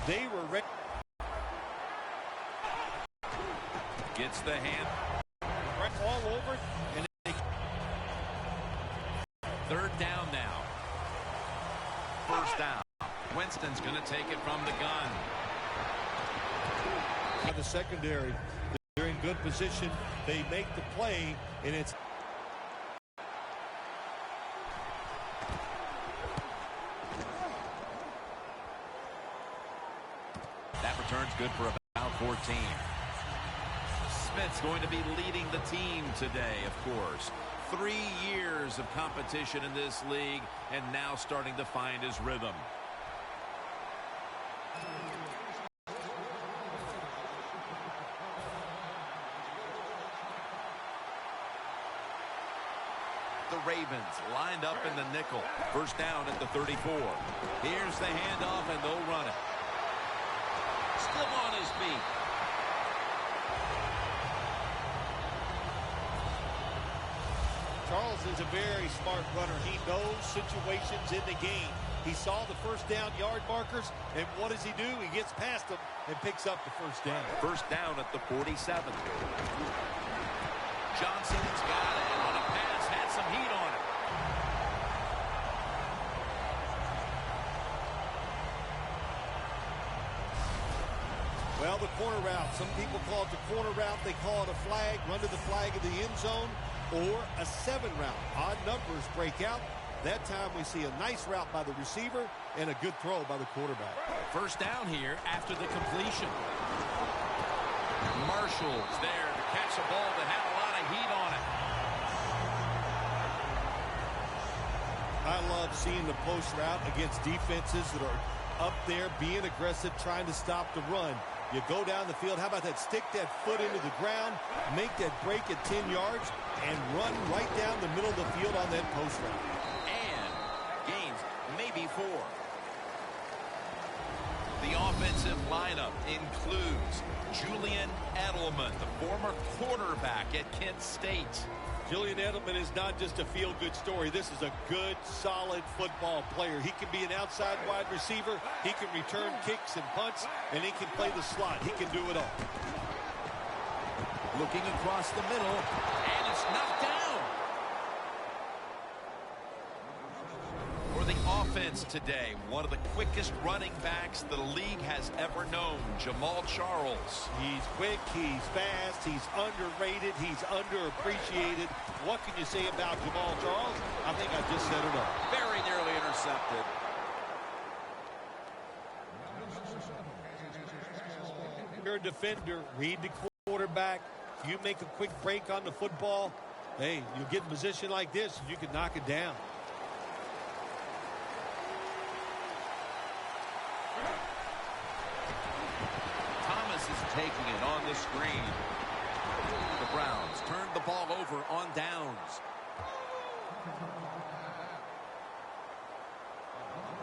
They were ready. Gets the hand. Right all over. And third down now. First down. Winston's going to take it from the gun. The secondary, they're in good position. They make the play, and it's that return's good for about 14. Smith's going to be leading the team today, of course. 3 years of competition in this league, and now starting to find his rhythm. The Ravens lined up in the nickel. First down at the 34. Here's the handoff, and they'll run it. Still on his feet. Charles is a very smart runner. He knows situations in the game. He saw the first down yard markers, and what does he do? He gets past them and picks up the first down. First down at the 47. Johnson's got it on a pass, had some heat on it. Well, the corner route. Some people call it the corner route. They call it a flag, run to the flag of the end zone, or a 7 route. Odd numbers break out. That time we see a nice route by the receiver and a good throw by the quarterback. First down here after the completion. Marshall's there to catch a ball that had a lot of heat on it. I love seeing the post route against defenses that are up there being aggressive, trying to stop the run. You go down the field. How about that? Stick that foot into the ground, make that break at 10 yards, and run right down the middle of the field on that post route. And gains maybe 4. The offensive lineup includes Julian Edelman, the former quarterback at Kent State. Julian Edelman is not just a feel-good story. This is a good, solid football player. He can be an outside wide receiver. He can return kicks and punts, and he can play the slot. He can do it all. Looking across the middle, and it's knocked down. For the offense today, one of the quickest running backs the league has ever known, Jamal Charles. He's quick, he's fast, he's underrated, he's underappreciated. What can you say about Jamal Charles? I think I just said it all. Very nearly intercepted. You're a defender, read the quarterback. If you make a quick break on the football, hey, you get in a position like this, you can knock it down. Is taking it on the screen. The Browns turned the ball over on downs.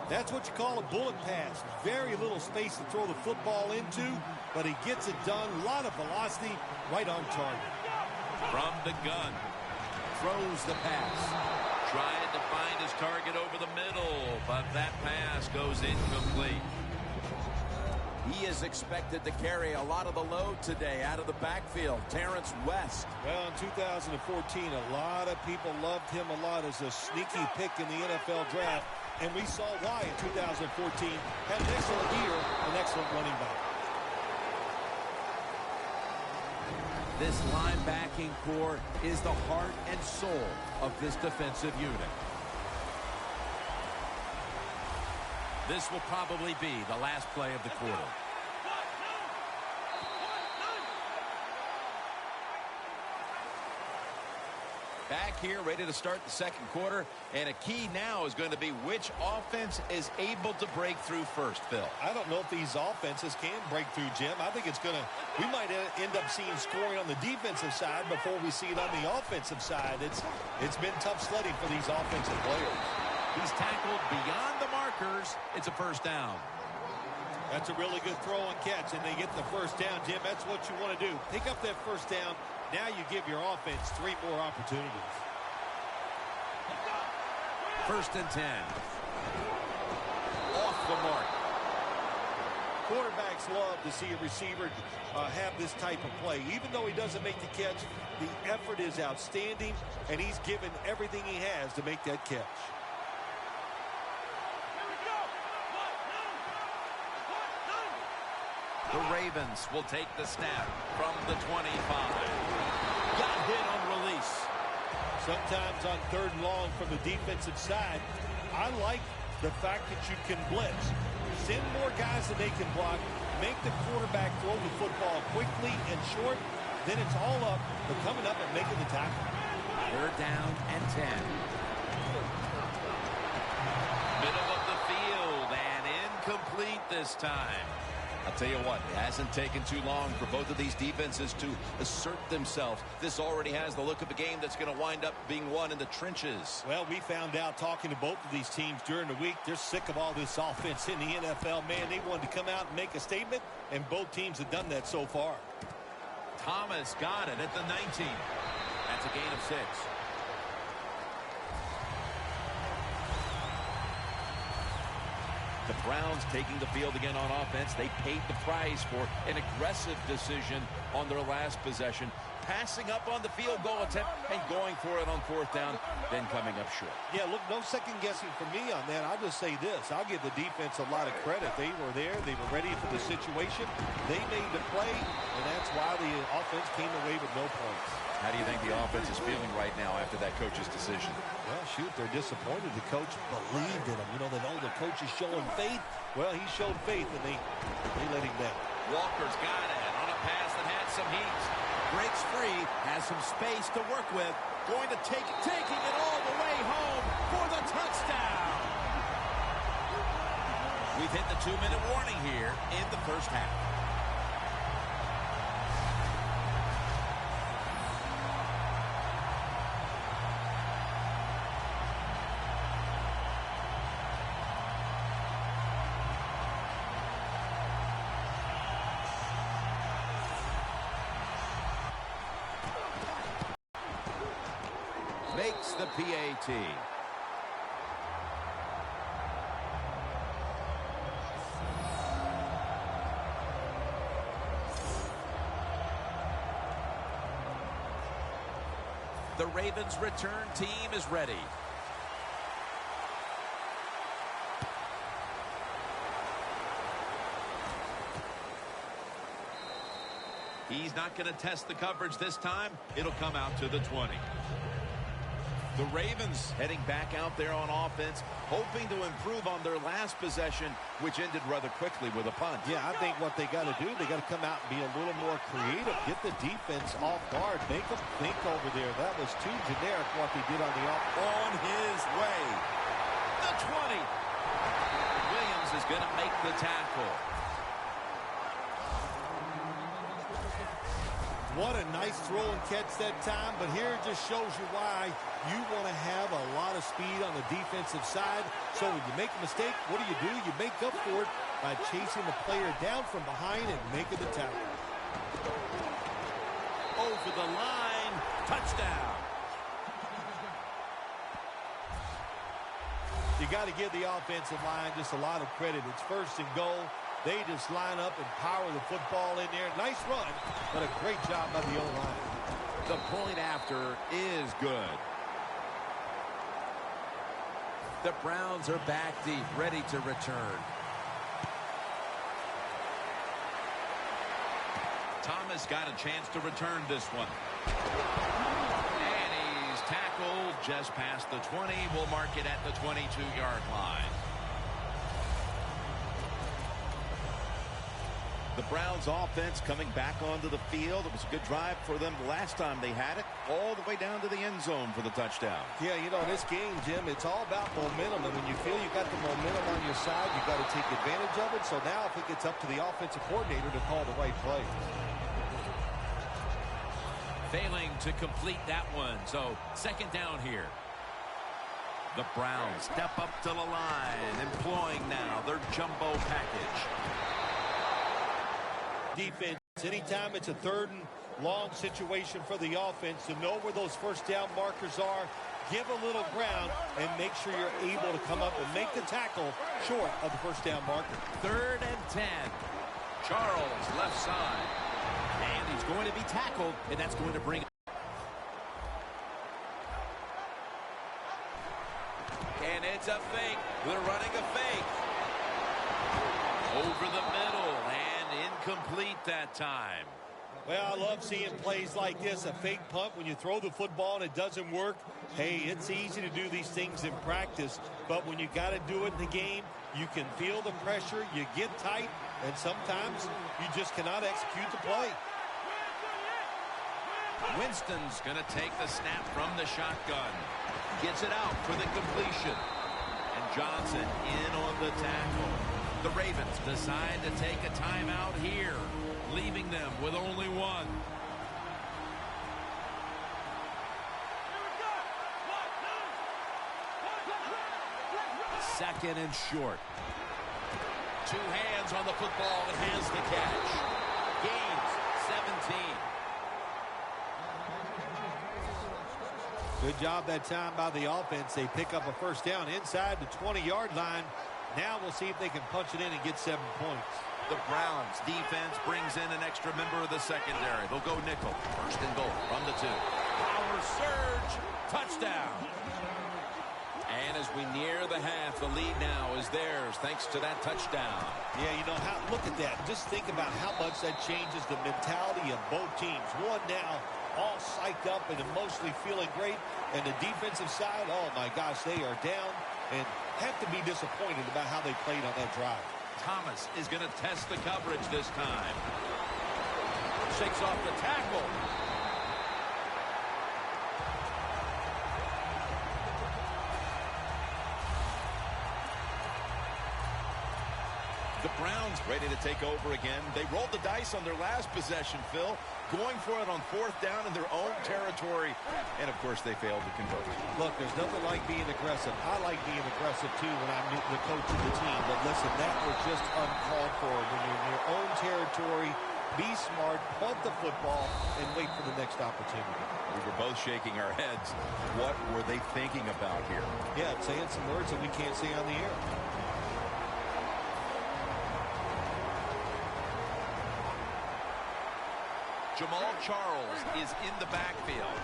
That's what you call a bullet pass. Very little space to throw the football into, but he gets it done. A lot of velocity, right on target. From the gun, throws the pass. Trying to find his target over the middle, but that pass goes incomplete. He is expected to carry a lot of the load today out of the backfield. Terrence West. Well, in 2014, a lot of people loved him a lot as a sneaky pick in the NFL draft, and we saw why in 2014. Had an excellent year, an excellent running back. This linebacking core is the heart and soul of this defensive unit. This will probably be the last play of the quarter. Back here, ready to start the second quarter, and a key now is going to be which offense is able to break through first, Phil. I don't know if these offenses can break through, Jim. I think it's going to, we might end up seeing scoring on the defensive side before we see it on the offensive side. It's been tough sledding for these offensive players. He's tackled beyond the markers. It's a first down. That's a really good throw and catch, and they get the first down, Jim. That's what you want to do. Pick up that first down. Now you give your offense 3 more opportunities. First and 10. Off the mark. Quarterbacks love to see a receiver have this type of play. Even though he doesn't make the catch, the effort is outstanding, and he's given everything he has to make that catch. The Ravens will take the snap from the 25. Got hit on release. Sometimes on 3rd and long from the defensive side, I like the fact that you can blitz. Send more guys than they can block. Make the quarterback throw the football quickly and short. Then it's all up for coming up and making the tackle. 3rd down and 10. Middle of the field and incomplete this time. I'll tell you what, it hasn't taken too long for both of these defenses to assert themselves. This already has the look of a game that's going to wind up being won in the trenches. Well, we found out talking to both of these teams during the week, they're sick of all this offense in the NFL. Man, they wanted to come out and make a statement, and both teams have done that so far. Thomas got it at the 19. That's a gain of 6. The Browns taking the field again on offense. They paid the price for an aggressive decision on their last possession. Passing up on the field goal attempt and going for it on 4th down, then coming up short. Yeah, look, no second guessing for me on that. I'll just say this. I'll give the defense a lot of credit. They were there. They were ready for the situation. They made the play, and that's why the offense came away with no points. How do you think the offense is feeling right now after that coach's decision? Well, shoot, they're disappointed. The coach believed in him. You know, they know the coach is showing faith. Well, he showed faith, and they let him down. Walker's got it on a pass that had some heat. Breaks free, has some space to work with. Going to taking it all the way home for the touchdown. We've hit the 2-minute warning here in the first half. Makes the PAT. The Ravens' return team is ready. He's not going to test the coverage this time. It'll come out to the 20. The Ravens heading back out there on offense, hoping to improve on their last possession, which ended rather quickly with a punt. Yeah, I think what they got to do, they got to come out and be a little more creative. Get the defense off guard. Make them think over there. That was too generic what they did on the off. On his way. The 20. Williams is going to make the tackle. What a nice throw and catch that time, but here it just shows you why you want to have a lot of speed on the defensive side. So when you make a mistake, what do? You make up for it by chasing the player down from behind and making the tackle. Over the line, touchdown. You got to give the offensive line just a lot of credit. It's 1st and goal. They just line up and power the football in there. Nice run, but a great job by the O-line. The point after is good. The Browns are back deep, ready to return. Thomas got a chance to return this one. And he's tackled just past the 20. We'll mark it at the 22-yard line. The Browns offense coming back onto the field. It was a good drive for them the last time they had it, all the way down to the end zone for the touchdown. Yeah, you know, this game, Jim, it's all about momentum. And when you feel you got the momentum on your side, you got to take advantage of it. So now I think it's up to the offensive coordinator to call the right play. Failing to complete that one. So 2nd down here. The Browns step up to the line, employing now their jumbo package. Defense, anytime it's a 3rd and long situation for the offense, to know where those 1st down markers are, give a little ground, and make sure you're able to come up and make the tackle short of the 1st down marker. 3rd and 10. Charles, left side. And he's going to be tackled, and that's going to bring... And it's a fake. They're running a fake. Over the middle and incomplete that time. Well, I love seeing plays like this, a fake punt when you throw the football and it doesn't work. Hey, it's easy to do these things in practice, but when you got to do it in the game, you can feel the pressure, you get tight, and sometimes you just cannot execute the play. Winston's going to take the snap from the shotgun. Gets it out for the completion. And Johnson in on the tackle. The Ravens decide to take a timeout here, leaving them with only one. Second and short. Two hands on the football and has the catch. Gains 17. Good job that time by the offense. They pick up a first down inside the 20-yard line. Now we'll see if they can punch it in and get 7 points. The Browns defense brings in an extra member of the secondary. They'll go nickel. First and goal from the 2. Power surge. Touchdown. And as we near the half, the lead now is theirs thanks to that touchdown. Yeah, you know, look at that. Just think about how much that changes the mentality of both teams. One now all psyched up and emotionally feeling great. And the defensive side, oh my gosh, they are down and have to be disappointed about how they played on that drive. Thomas is going to test the coverage this time. Shakes off the tackle. The Browns ready to take over again. They rolled the dice on their last possession, Phil, going for it on 4th down in their own territory. And, of course, they failed to convert. Look, there's nothing like being aggressive. I like being aggressive, too, when I'm the coach of the team. But, listen, that was just uncalled for. When you're in your own territory, be smart, punt the football, and wait for the next opportunity. We were both shaking our heads. What were they thinking about here? Yeah, saying some words that we can't say on the air. Jamal Charles is in the backfield.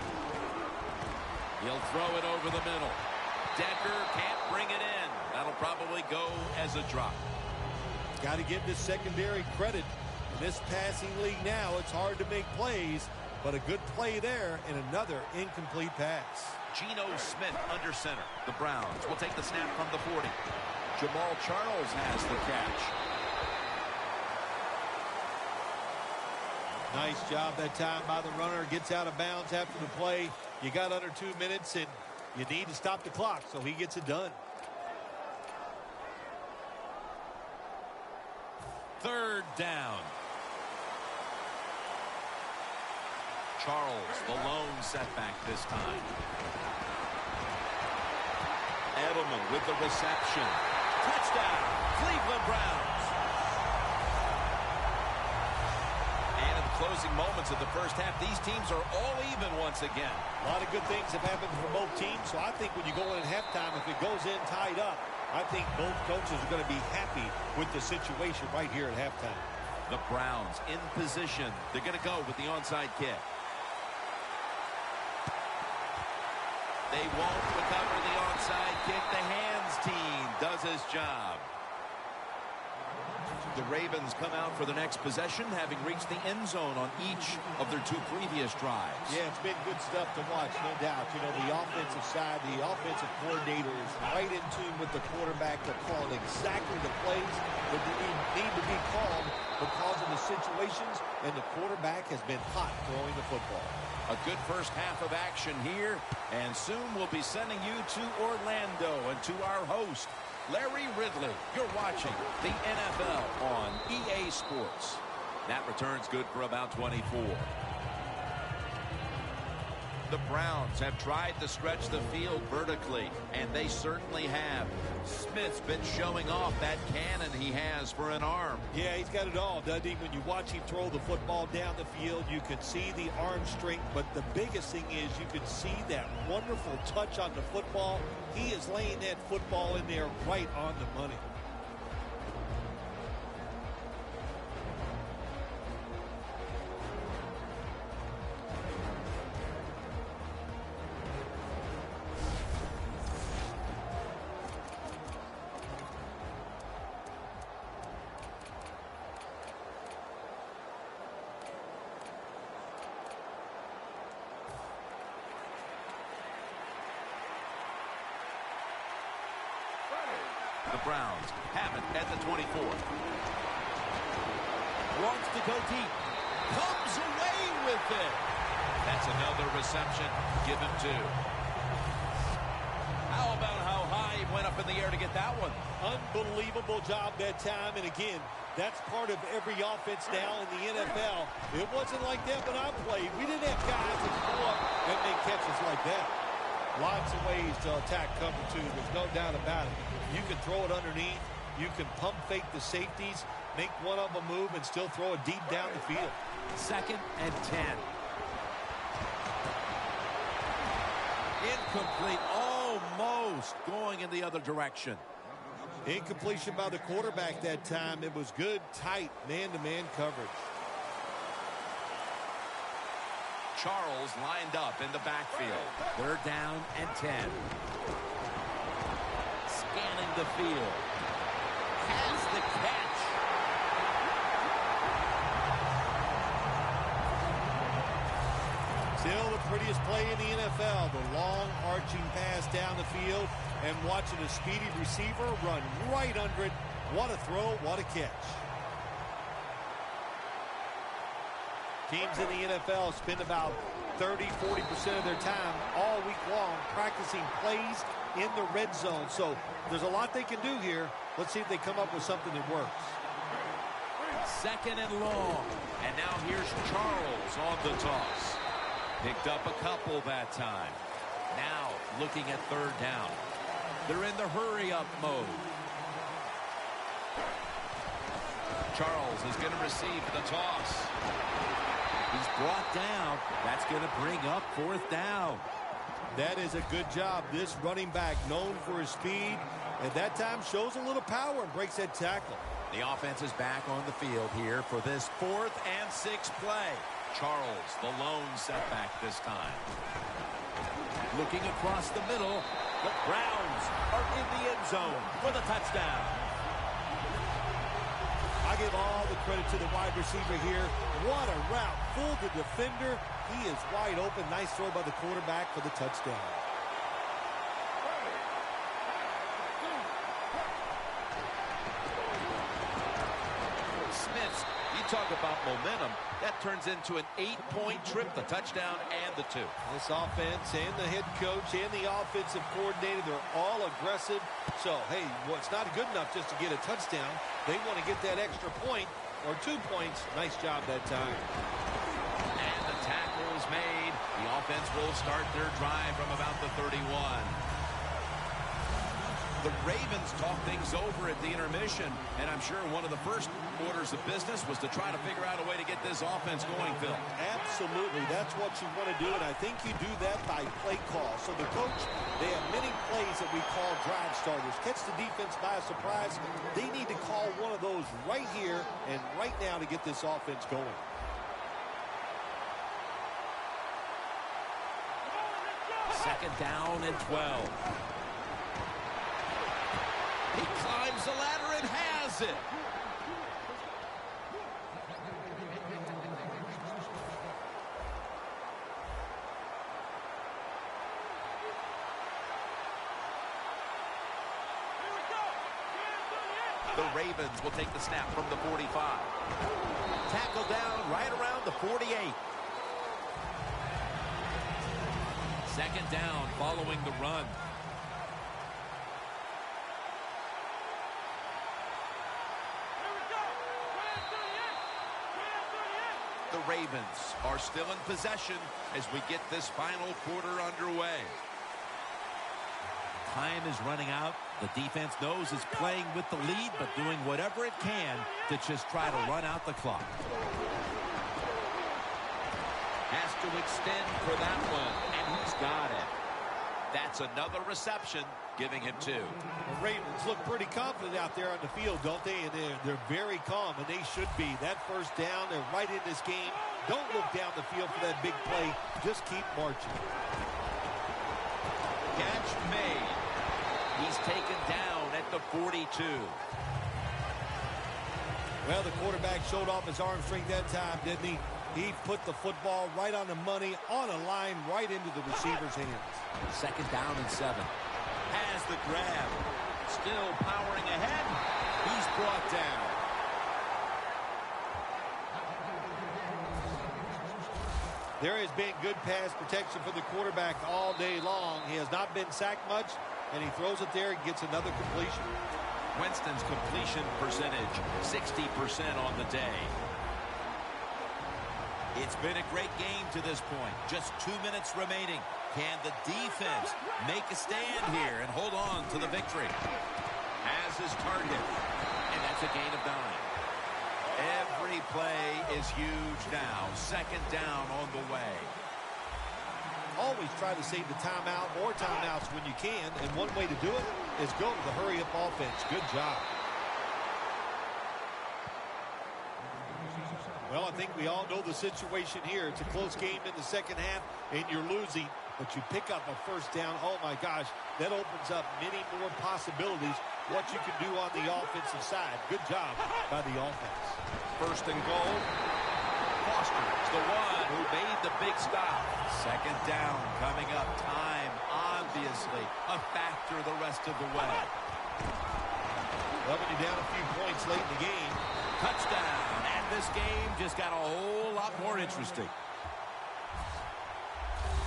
He'll throw it over the middle. Decker can't bring it in. That'll probably go as a drop. Got to give this secondary credit. In this passing league now, it's hard to make plays, but a good play there and another incomplete pass. Geno Smith under center. The Browns will take the snap from the 40. Jamal Charles has the catch. Nice job that time by the runner. Gets out of bounds after the play. You got under 2 minutes, and you need to stop the clock, so he gets it done. 3rd down. Charles, the lone setback this time. Edelman with the reception. Touchdown, Cleveland Browns. And in the closing moments of the first half, these teams are all even once again. A lot of good things have happened for both teams, so I think when you go in at halftime, if it goes in tied up, I think both coaches are going to be happy with the situation right here at halftime. The Browns in position. They're going to go with the onside kick. They won't recover the onside kick. The hands team does his job. The Ravens come out for the next possession, having reached the end zone on each of their 2 previous drives. Yeah, it's been good stuff to watch, no doubt. You know, the offensive side, the offensive coordinator is right in tune with the quarterback. They're calling exactly the plays that they need to be called because of the situations, and the quarterback has been hot throwing the football. A good first half of action here, and soon we'll be sending you to Orlando and to our host, Larry Ridley. You're watching the NFL on EA Sports. That return's good for about 24. The Browns have tried to stretch the field vertically, and they certainly have. Smith's been showing off that cannon he has for an arm. Yeah, he's got it all, doesn't he? When you watch him throw the football down the field, you can see the arm strength, but the biggest thing is you can see that wonderful touch on the football. He is laying that football in there right on the money. Browns have it at the 24. Wants to go deep. Comes away with it. That's another reception. Give him 2. How about how high he went up in the air to get that one? Unbelievable job that time. And again, that's part of every offense now in the NFL. It wasn't like that when I played. We didn't have guys that go up and make catches like that. Lots of ways to attack cover 2. There's no doubt about it. You can throw it underneath. You can pump fake the safeties, make one of them move, and still throw it deep down the field. 2nd and 10. Incomplete. Almost going in the other direction. Incompletion by the quarterback that time. It was good, tight, man-to-man coverage. Charles lined up in the backfield. 3rd down and 10. Scanning the field. Has the catch. Still the prettiest play in the NFL. The long arching pass down the field and watching a speedy receiver run right under it. What a throw, what a catch. Teams in the NFL spend about 30-40% of their time all week long practicing plays in the red zone. So there's a lot they can do here. Let's see if they come up with something that works. 2nd and long. And now here's Charles on the toss. Picked up a couple that time. Now looking at 3rd down. They're in the hurry-up mode. Charles is going to receive the toss. He's brought down. That's going to bring up 4th down. That is a good job. This running back, known for his speed, at that time shows a little power and breaks that tackle. The offense is back on the field here for this 4th and 6th play. Charles, the lone setback this time. Looking across the middle. The Browns are in the end zone for the touchdown. I give all the credit to the wide receiver here. What a route. Fooled the defender. He is wide open. Nice throw by the quarterback for the touchdown. Smiths, you talk about momentum. That turns into an 8-point trip, the touchdown and the 2. This offense and the head coach and the offensive coordinator, they're all aggressive. So, hey, well, it's not good enough just to get a touchdown. They want to get that extra point or 2 points. Nice job that time. And the tackle is made. The offense will start their drive from about the 31. The Ravens talk things over at the intermission, and I'm sure one of the first orders of business was to try to figure out a way to get this offense going, Phil. Absolutely. That's what you want to do, and I think you do that by play call. So the coach, they have many plays that we call drive starters. Catch the defense by a surprise. They need to call one of those right here and right now to get this offense going. Second down and 12. He climbs the ladder and has it. The Ravens will take the snap from the 45. Tackle down right around the 48. Second down following the run. The Ravens are still in possession as we get this final quarter underway. Time is running out. The defense knows it's playing with the lead, but doing whatever it can to just try to run out the clock. Has to extend for that one, and he's got it. That's another reception, giving him 2. The Ravens look pretty confident out there on the field, don't they? And they're very calm, and they should be. That first down, they're right in this game. Don't look down the field for that big play. Just keep marching. Catch made. He's taken down at the 42. Well, the quarterback showed off his arm strength that time, didn't he? He put the football right on the money, on a line, right into the receiver's hands. Second down and 7. Has the grab. Still powering ahead. He's brought down. There has been good pass protection for the quarterback all day long. He has not been sacked much, and he throws it there and gets another completion. Winston's completion percentage, 60% on the day. It's been a great game to this point. Just 2 minutes remaining. Can the defense make a stand here and hold on to the victory? Has his target, and that's a gain of 9. Every play is huge now. Second down on the way. Always try to save the timeout, more timeouts when you can, and one way to do it is go to the hurry-up offense. Good job. Well, I think we all know the situation here. It's a close game in the second half, and you're losing, but you pick up a first down. Oh, my gosh, that opens up many more possibilities what you can do on the offensive side. Good job by the offense. First and goal. Foster is the one who made the big stop. Second down coming up. Time, obviously, a factor the rest of the way. Well, when you're down a few points late in the game. Touchdown. And this game just got a whole lot more interesting.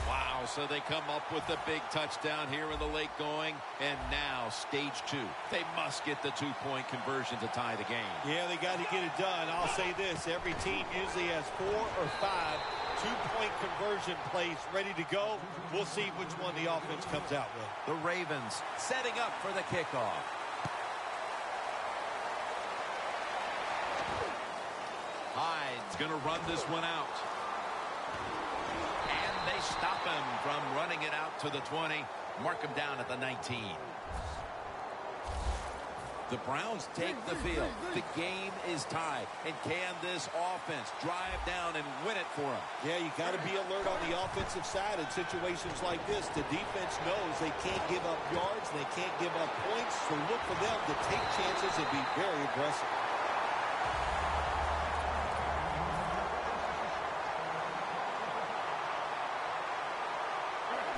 Wow, so they come up with a big touchdown here in the late going. And now, stage 2. They must get the 2-point conversion to tie the game. Yeah, they got to get it done. I'll say this. Every team usually has 4 or 5 2-point conversion plays ready to go. We'll see which one the offense comes out with. The Ravens setting up for the kickoff. Hyde's going to run this one out. And they stop him from running it out to the 20. Mark him down at the 19. The Browns take the field. The game is tied. And can this offense drive down and win it for them? Yeah, you got to be alert on the offensive side in situations like this. The defense knows they can't give up yards. They can't give up points. So look for them to take chances and be very aggressive.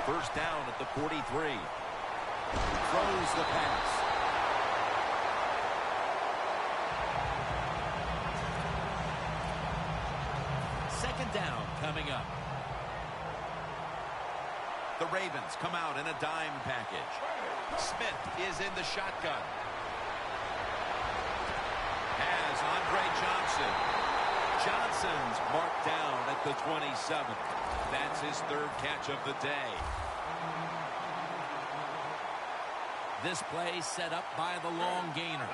First down at the 43. Throws the pass. Second down coming up. The Ravens come out in a dime package. Smith is in the shotgun. Has Andre Johnson. Johnson's marked down at the 27. That's his 3rd catch of the day. This play set up by the long gainer.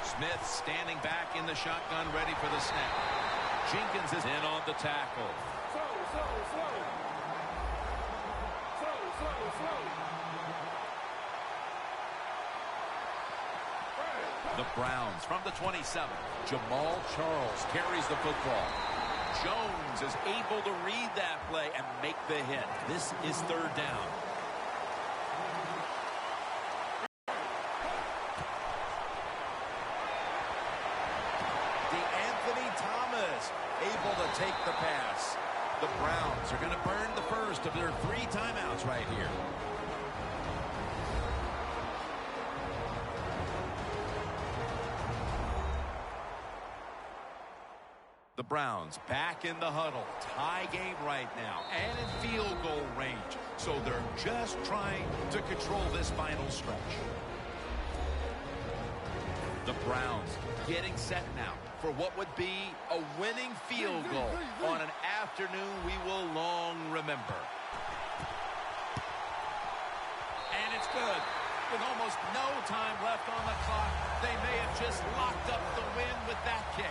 Smith standing back in the shotgun, ready for the snap. Jenkins is in on the tackle. The Browns from the 27. Jamal Charles carries the football. Jones is able to read that play and make the hit. This is 3rd down. DeAnthony Thomas able to take the pass. The Browns are going to burn the first of their 3 timeouts right here. The Browns back in the huddle. Tie game right now and in field goal range. So they're just trying to control this final stretch. The Browns getting set now for what would be a winning field goal on an afternoon we will long remember. And it's good. With almost no time left on the clock, they may have just locked up the win with that kick.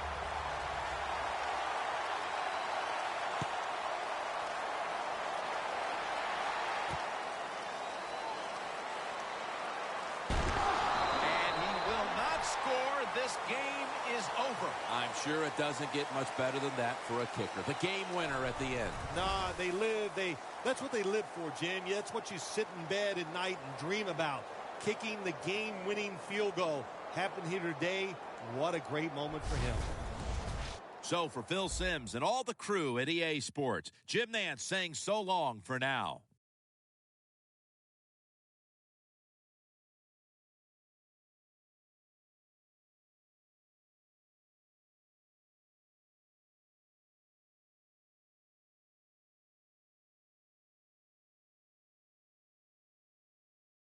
This game is over. I'm sure it doesn't get much better than that for a kicker. The game winner at the end. Nah, that's what they live for, Jim. Yeah, that's what you sit in bed at night and dream about. Kicking the game-winning field goal. Happened here today. What a great moment for him. So for Phil Simms and all the crew at EA Sports, Jim Nantz saying so long for now.